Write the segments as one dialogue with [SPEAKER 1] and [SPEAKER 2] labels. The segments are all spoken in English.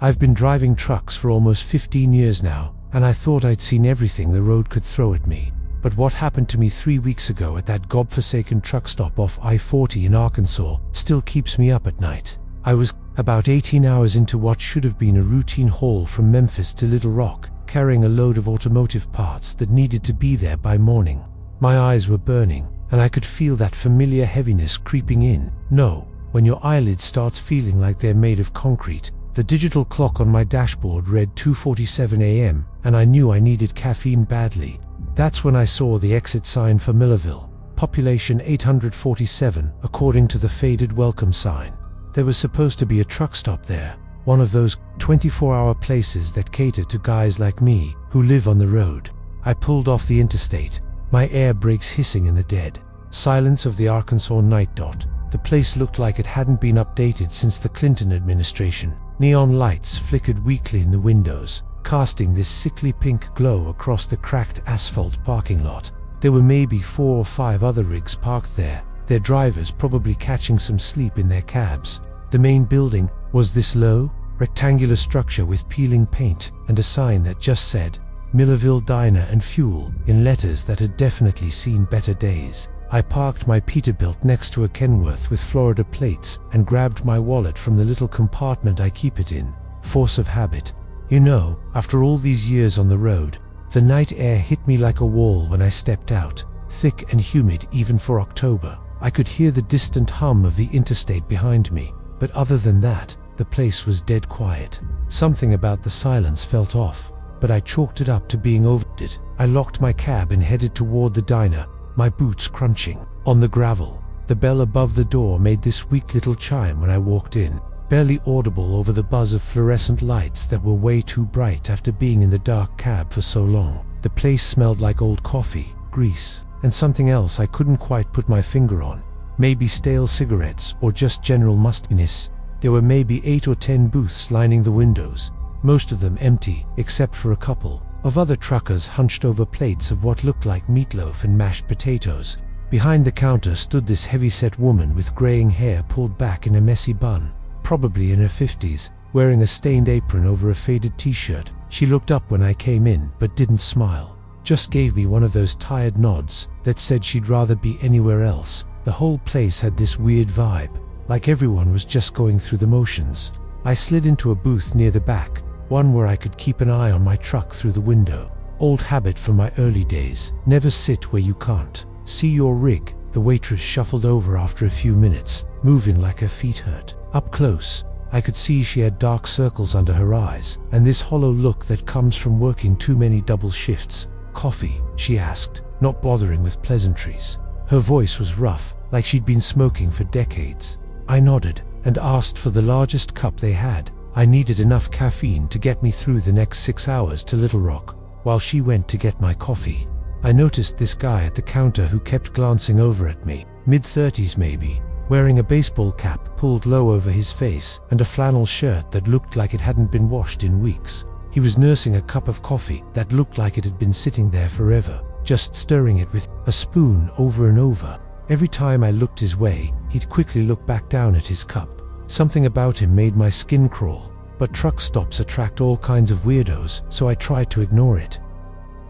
[SPEAKER 1] I've been driving trucks for almost 15 years now, and I thought I'd seen everything the road could throw at me. But what happened to me 3 weeks ago at that godforsaken truck stop off I-40 in Arkansas still keeps me up at night. I was about 18 hours into what should have been a routine haul from Memphis to Little Rock, carrying a load of automotive parts that needed to be there by morning. My eyes were burning, and I could feel that familiar heaviness creeping in. No, when your eyelids start feeling like they're made of concrete. The digital clock on my dashboard read 2:47 a.m., and I knew I needed caffeine badly. That's when I saw the exit sign for Millerville, population 847, according to the faded welcome sign. There was supposed to be a truck stop there, one of those 24-hour places that cater to guys like me who live on the road. I pulled off the interstate, my air brakes hissing in the dead silence of the Arkansas night. The place looked like it hadn't been updated since the Clinton administration. Neon lights flickered weakly in the windows, casting this sickly pink glow across the cracked asphalt parking lot. There were maybe 4 or 5 other rigs parked there, their drivers probably catching some sleep in their cabs. The main building was this low, rectangular structure with peeling paint and a sign that just said, Millerville Diner and Fuel, in letters that had definitely seen better days. I parked my Peterbilt next to a Kenworth with Florida plates and grabbed my wallet from the little compartment I keep it in. Force of habit. You know, after all these years on the road, the night air hit me like a wall when I stepped out, thick and humid even for October. I could hear the distant hum of the interstate behind me, but other than that, the place was dead quiet. Something about the silence felt off, but I chalked it up to being overloaded. I locked my cab and headed toward the diner, my boots crunching on the gravel. The bell above the door made this weak little chime when I walked in, barely audible over the buzz of fluorescent lights that were way too bright after being in the dark cab for so long. The place smelled like old coffee, grease, and something else I couldn't quite put my finger on. Maybe stale cigarettes or just general mustiness. There were maybe 8 or 10 booths lining the windows, most of them empty except for a couple of other truckers hunched over plates of what looked like meatloaf and mashed potatoes. Behind the counter stood this heavy-set woman with graying hair pulled back in a messy bun, probably in her 50s, wearing a stained apron over a faded t-shirt. She looked up when I came in but didn't smile, just gave me one of those tired nods that said she'd rather be anywhere else. The whole place had this weird vibe, like everyone was just going through the motions. I slid into a booth near the back, one where I could keep an eye on my truck through the window. Old habit from my early days, never sit where you can't see your rig. The waitress shuffled over after a few minutes, moving like her feet hurt. Up close, I could see she had dark circles under her eyes, and this hollow look that comes from working too many double shifts. Coffee, she asked, not bothering with pleasantries. Her voice was rough, like she'd been smoking for decades. I nodded and asked for the largest cup they had. I needed enough caffeine to get me through the next 6 hours to Little Rock, while she went to get my coffee. I noticed this guy at the counter who kept glancing over at me, mid-30s maybe, wearing a baseball cap pulled low over his face and a flannel shirt that looked like it hadn't been washed in weeks. He was nursing a cup of coffee that looked like it had been sitting there forever, just stirring it with a spoon over and over. Every time I looked his way, he'd quickly look back down at his cup. Something about him made my skin crawl, but truck stops attract all kinds of weirdos, so I tried to ignore it.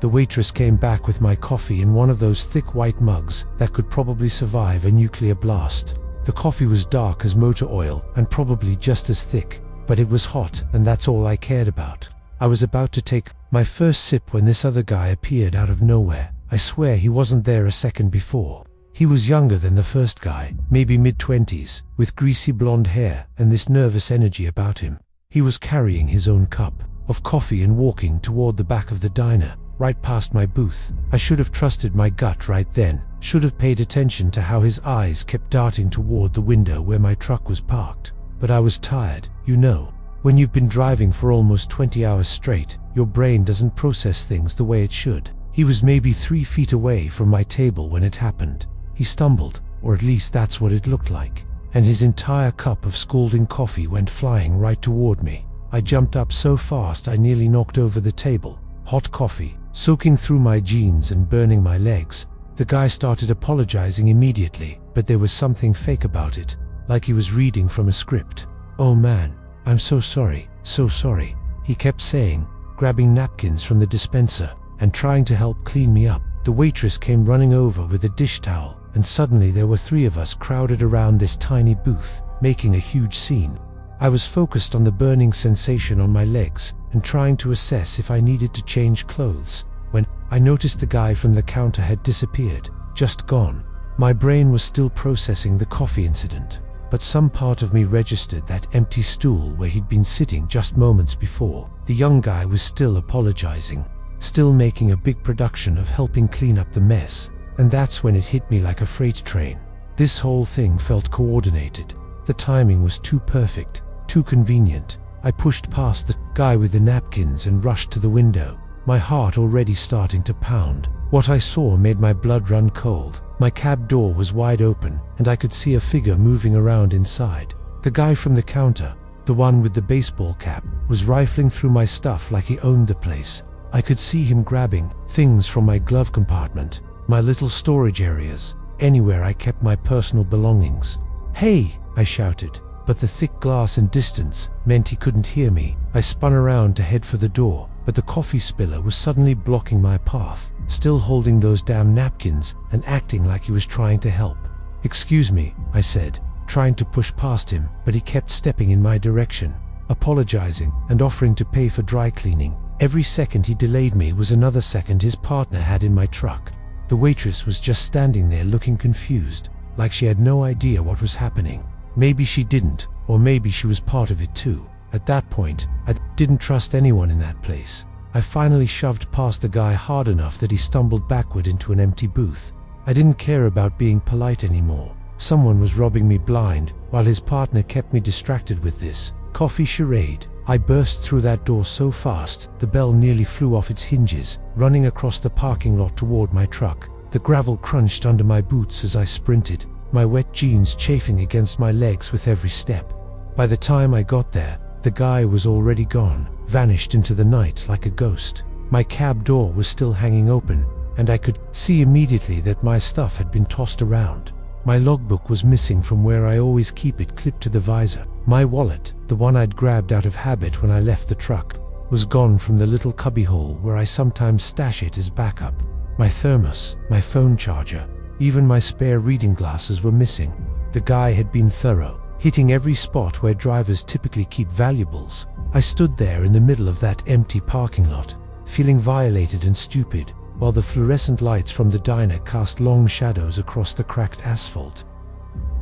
[SPEAKER 1] The waitress came back with my coffee in one of those thick white mugs that could probably survive a nuclear blast. The coffee was dark as motor oil and probably just as thick, but it was hot, and that's all I cared about. I was about to take my first sip when this other guy appeared out of nowhere. I swear he wasn't there a second before. He was younger than the first guy, maybe mid-20s, with greasy blonde hair and this nervous energy about him. He was carrying his own cup of coffee and walking toward the back of the diner, right past my booth. I should have trusted my gut right then, should have paid attention to how his eyes kept darting toward the window where my truck was parked. But I was tired, you know. When you've been driving for almost 20 hours straight, your brain doesn't process things the way it should. He was maybe 3 feet away from my table when it happened. He stumbled, or at least that's what it looked like, and his entire cup of scalding coffee went flying right toward me. I jumped up so fast I nearly knocked over the table. Hot coffee, soaking through my jeans and burning my legs. The guy started apologizing immediately, but there was something fake about it, like he was reading from a script. "Oh man, I'm so sorry," so sorry," he kept saying, grabbing napkins from the dispenser and trying to help clean me up. The waitress came running over with a dish towel, and suddenly there were 3 of us crowded around this tiny booth, making a huge scene. I was focused on the burning sensation on my legs and trying to assess if I needed to change clothes, when I noticed the guy from the counter had disappeared, just gone. My brain was still processing the coffee incident, but some part of me registered that empty stool where he'd been sitting just moments before. The young guy was still apologizing, still making a big production of helping clean up the mess, and that's when it hit me like a freight train. This whole thing felt coordinated. The timing was too perfect, too convenient. I pushed past the guy with the napkins and rushed to the window, my heart already starting to pound. What I saw made my blood run cold. My cab door was wide open, and I could see a figure moving around inside. The guy from the counter, the one with the baseball cap, was rifling through my stuff like he owned the place. I could see him grabbing things from my glove compartment, my little storage areas, anywhere I kept my personal belongings. "Hey!" I shouted, but the thick glass and distance meant he couldn't hear me. I spun around to head for the door, but the coffee spiller was suddenly blocking my path, still holding those damn napkins and acting like he was trying to help. "Excuse me," I said, trying to push past him, but he kept stepping in my direction, apologizing and offering to pay for dry cleaning. Every second he delayed me was another second his partner had in my truck. The waitress was just standing there looking confused, like she had no idea what was happening. Maybe she didn't, or maybe she was part of it too. At that point, I didn't trust anyone in that place. I finally shoved past the guy hard enough that he stumbled backward into an empty booth. I didn't care about being polite anymore. Someone was robbing me blind, while his partner kept me distracted with this coffee charade. I burst through that door so fast, the bell nearly flew off its hinges, running across the parking lot toward my truck. The gravel crunched under my boots as I sprinted, my wet jeans chafing against my legs with every step. By the time I got there, the guy was already gone, vanished into the night like a ghost. My cab door was still hanging open, and I could see immediately that my stuff had been tossed around. My logbook was missing from where I always keep it clipped to the visor. My wallet, the one I'd grabbed out of habit when I left the truck, was gone from the little cubbyhole where I sometimes stash it as backup. My thermos, my phone charger, even my spare reading glasses were missing. The guy had been thorough, hitting every spot where drivers typically keep valuables. I stood there in the middle of that empty parking lot, feeling violated and stupid, while the fluorescent lights from the diner cast long shadows across the cracked asphalt.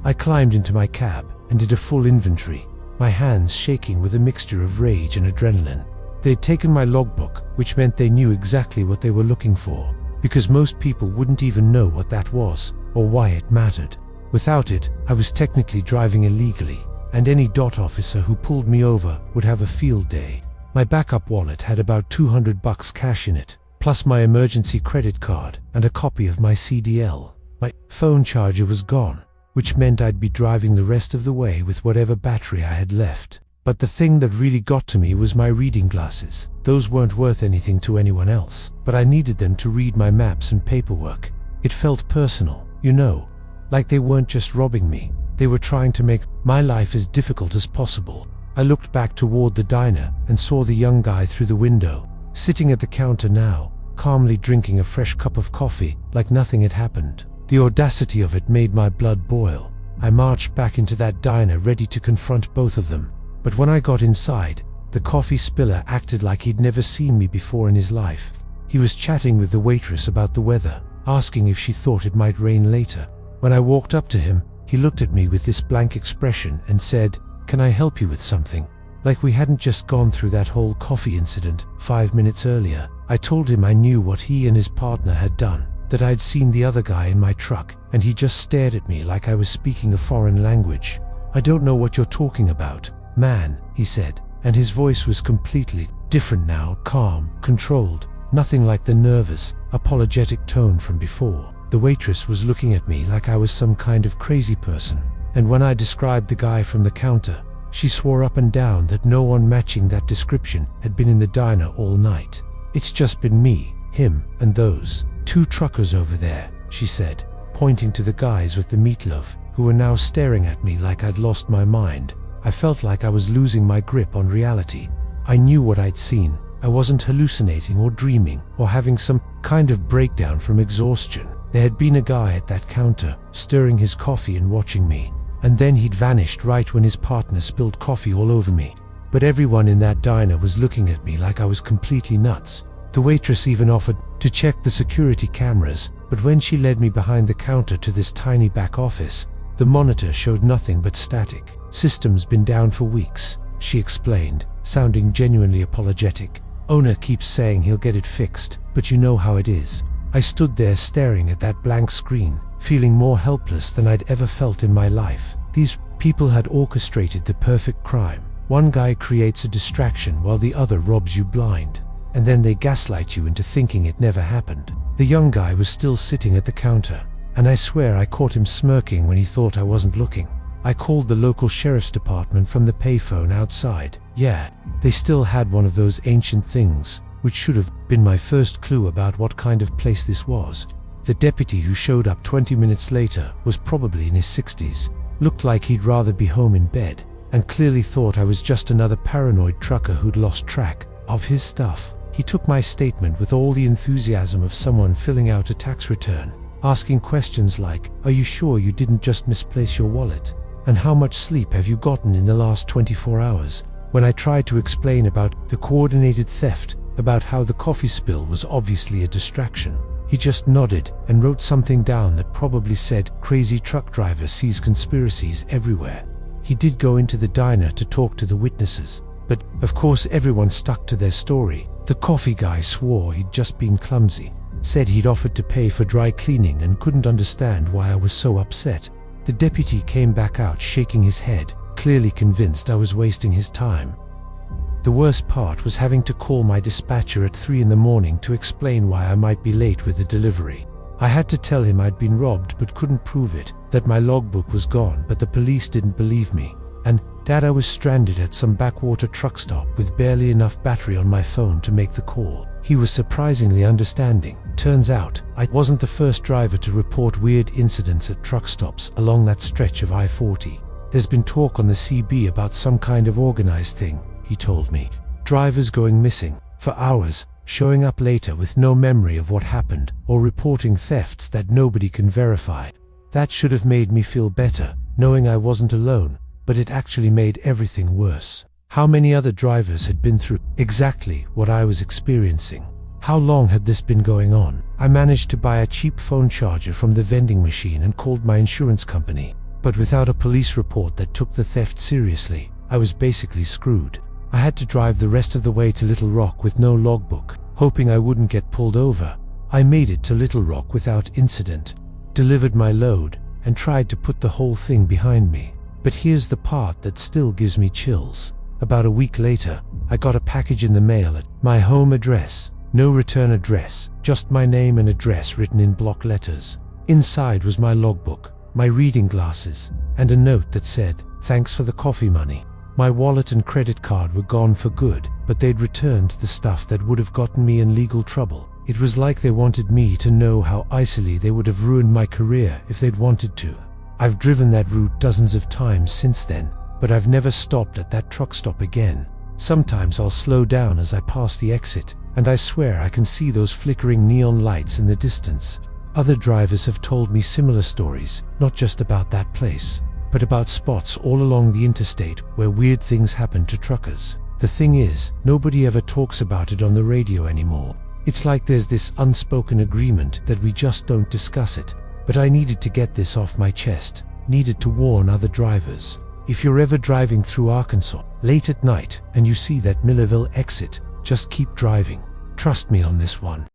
[SPEAKER 1] I climbed into my cab and did a full inventory, my hands shaking with a mixture of rage and adrenaline. They'd taken my logbook, which meant they knew exactly what they were looking for, because most people wouldn't even know what that was, or why it mattered. Without it, I was technically driving illegally, and any DOT officer who pulled me over would have a field day. My backup wallet had about $200 cash in it, plus my emergency credit card and a copy of my CDL. My phone charger was gone, which meant I'd be driving the rest of the way with whatever battery I had left. But the thing that really got to me was my reading glasses. Those weren't worth anything to anyone else, but I needed them to read my maps and paperwork. It felt personal, you know, like they weren't just robbing me. They were trying to make my life as difficult as possible. I looked back toward the diner and saw the young guy through the window, sitting at the counter now, calmly drinking a fresh cup of coffee like nothing had happened. The audacity of it made my blood boil. I marched back into that diner ready to confront both of them. But when I got inside, the coffee spiller acted like he'd never seen me before in his life. He was chatting with the waitress about the weather, asking if she thought it might rain later. When I walked up to him, he looked at me with this blank expression and said, "Can I help you with something?" Like we hadn't just gone through that whole coffee incident 5 minutes earlier. I told him I knew what he and his partner had done, that I'd seen the other guy in my truck, and he just stared at me like I was speaking a foreign language. "I don't know what you're talking about, man," he said, and his voice was completely different now, calm, controlled, nothing like the nervous, apologetic tone from before. The waitress was looking at me like I was some kind of crazy person, and when I described the guy from the counter, she swore up and down that no one matching that description had been in the diner all night. "It's just been me, him, and those 2 truckers over there," she said, pointing to the guys with the meatloaf, who were now staring at me like I'd lost my mind. I felt like I was losing my grip on reality. I knew what I'd seen. I wasn't hallucinating or dreaming or having some kind of breakdown from exhaustion. There had been a guy at that counter, stirring his coffee and watching me. And then he'd vanished right when his partner spilled coffee all over me. But everyone in that diner was looking at me like I was completely nuts. The waitress even offered to check the security cameras, but when she led me behind the counter to this tiny back office, the monitor showed nothing but static. "System's been down for weeks," she explained, sounding genuinely apologetic. "Owner keeps saying he'll get it fixed, but you know how it is." I stood there staring at that blank screen, feeling more helpless than I'd ever felt in my life. These people had orchestrated the perfect crime. One guy creates a distraction while the other robs you blind, and then they gaslight you into thinking it never happened. The young guy was still sitting at the counter, and I swear I caught him smirking when he thought I wasn't looking. I called the local sheriff's department from the payphone outside. Yeah, they still had one of those ancient things, which should have been my first clue about what kind of place this was. The deputy who showed up 20 minutes later was probably in his 60s, looked like he'd rather be home in bed, and clearly thought I was just another paranoid trucker who'd lost track of his stuff. He took my statement with all the enthusiasm of someone filling out a tax return, asking questions like, "Are you sure you didn't just misplace your wallet? And how much sleep have you gotten in the last 24 hours? When I tried to explain about the coordinated theft, about how the coffee spill was obviously a distraction, he just nodded and wrote something down that probably said, "Crazy truck driver sees conspiracies everywhere." He did go into the diner to talk to the witnesses, but of course everyone stuck to their story. The coffee guy swore he'd just been clumsy, said he'd offered to pay for dry cleaning and couldn't understand why I was so upset. The deputy came back out shaking his head, clearly convinced I was wasting his time. The worst part was having to call my dispatcher at 3 in the morning to explain why I might be late with the delivery. I had to tell him I'd been robbed but couldn't prove it, that my logbook was gone but the police didn't believe me, and that I was stranded at some backwater truck stop with barely enough battery on my phone to make the call. He was surprisingly understanding. Turns out, I wasn't the first driver to report weird incidents at truck stops along that stretch of I-40. "There's been talk on the CB about some kind of organized thing," he told me. "Drivers going missing for hours, showing up later with no memory of what happened, or reporting thefts that nobody can verify." That should have made me feel better, knowing I wasn't alone, but it actually made everything worse. How many other drivers had been through exactly what I was experiencing? How long had this been going on? I managed to buy a cheap phone charger from the vending machine and called my insurance company, but without a police report that took the theft seriously, I was basically screwed. I had to drive the rest of the way to Little Rock with no logbook, hoping I wouldn't get pulled over. I made it to Little Rock without incident, delivered my load, and tried to put the whole thing behind me. But here's the part that still gives me chills. About a week later, I got a package in the mail at my home address. No return address, just my name and address written in block letters. Inside was my logbook, my reading glasses, and a note that said, "Thanks for the coffee money." My wallet and credit card were gone for good, but they'd returned the stuff that would have gotten me in legal trouble. It was like they wanted me to know how easily they would have ruined my career if they'd wanted to. I've driven that route dozens of times since then, but I've never stopped at that truck stop again. Sometimes I'll slow down as I pass the exit, and I swear I can see those flickering neon lights in the distance. Other drivers have told me similar stories, not just about that place, but about spots all along the interstate where weird things happen to truckers. The thing is, nobody ever talks about it on the radio anymore. It's like there's this unspoken agreement that we just don't discuss it. But I needed to get this off my chest, needed to warn other drivers. If you're ever driving through Arkansas, late at night, and you see that Millerville exit, just keep driving. Trust me on this one.